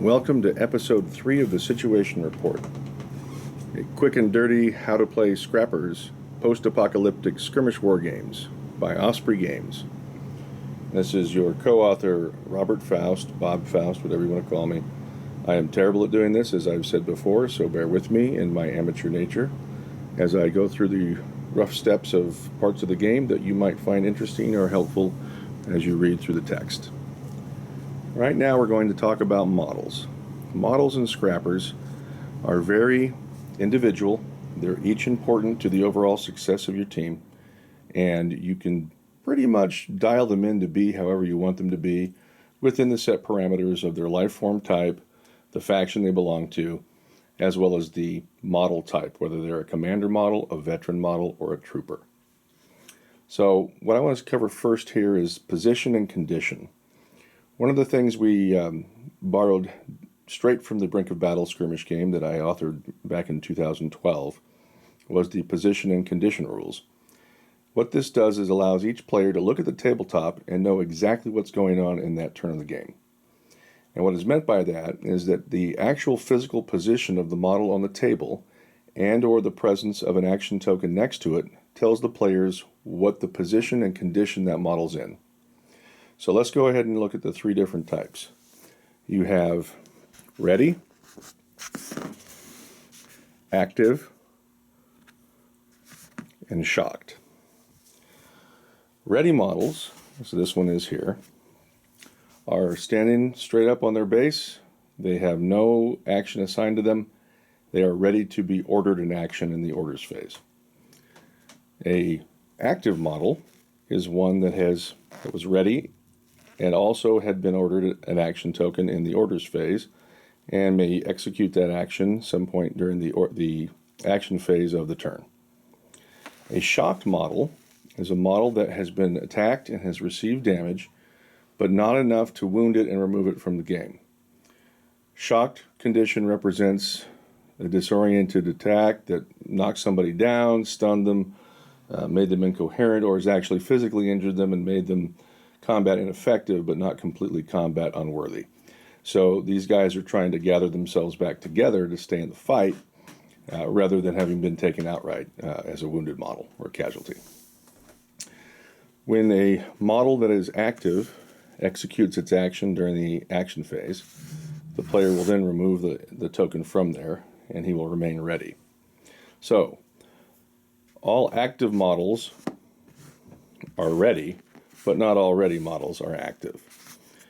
Welcome to episode 3 of the Situation Report, a quick and dirty how to play Scrappers Post-Apocalyptic Skirmish War Games by Osprey Games. This is your co-author Robert Faust, Bob Faust, whatever you want to call me. I am terrible at doing this, as I've said before, so bear with me in my amateur nature as I go through the rough steps of parts of the game that you might find interesting or helpful as you read through the text. Right now we're going to talk about models. Models and scrappers are very individual. They're each important to the overall success of your team, and you can pretty much dial them in to be however you want them to be within the set parameters of their life form type, the faction they belong to, as well as the model type, whether they're a commander model, a veteran model, or a trooper. So what I want to cover first here is position and condition. One of the things we borrowed straight from the Brink of Battle skirmish game that I authored back in 2012 was the position and condition rules. What this does is allows each player to look at the tabletop and know exactly what's going on in that turn of the game. And what is meant by that is that the actual physical position of the model on the table and or the presence of an action token next to it tells the players what the position and condition that model's in. So let's go ahead and look at the 3 different types. You have ready, active, and shocked. Ready models, so this one is here, are standing straight up on their base. They have no action assigned to them. They are ready to be ordered in action in the orders phase. A active model is one that was ready and also had been ordered an action token in the orders phase and may execute that action some point during the action phase of the turn. A shocked model is a model that has been attacked and has received damage, but not enough to wound it and remove it from the game. Shocked condition represents a disoriented attack that knocks somebody down, stunned them, made them incoherent, or has actually physically injured them and made them combat ineffective, but not completely combat unworthy. So these guys are trying to gather themselves back together to stay in the fight, rather than having been taken outright as a wounded model or casualty. When a model that is active executes its action during the action phase, the player will then remove the token from there, and he will remain ready. So all active models are ready, but not all ready models are active.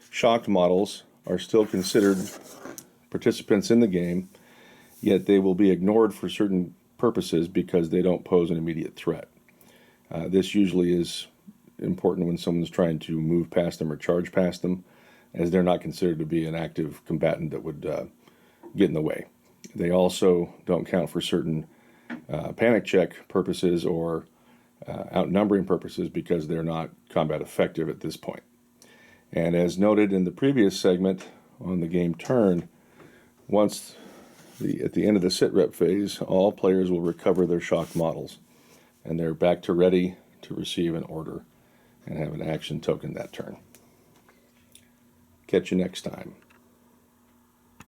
Shocked models are still considered participants in the game, yet they will be ignored for certain purposes because they don't pose an immediate threat. This usually is important when someone's trying to move past them or charge past them, as they're not considered to be an active combatant that would get in the way. They also don't count for certain panic check purposes or outnumbering purposes because they're not combat effective at this point. And as noted in the previous segment on the game turn, at the end of the sit rep phase, all players will recover their shocked models, and they're back to ready to receive an order and have an action token that turn. Catch you next time.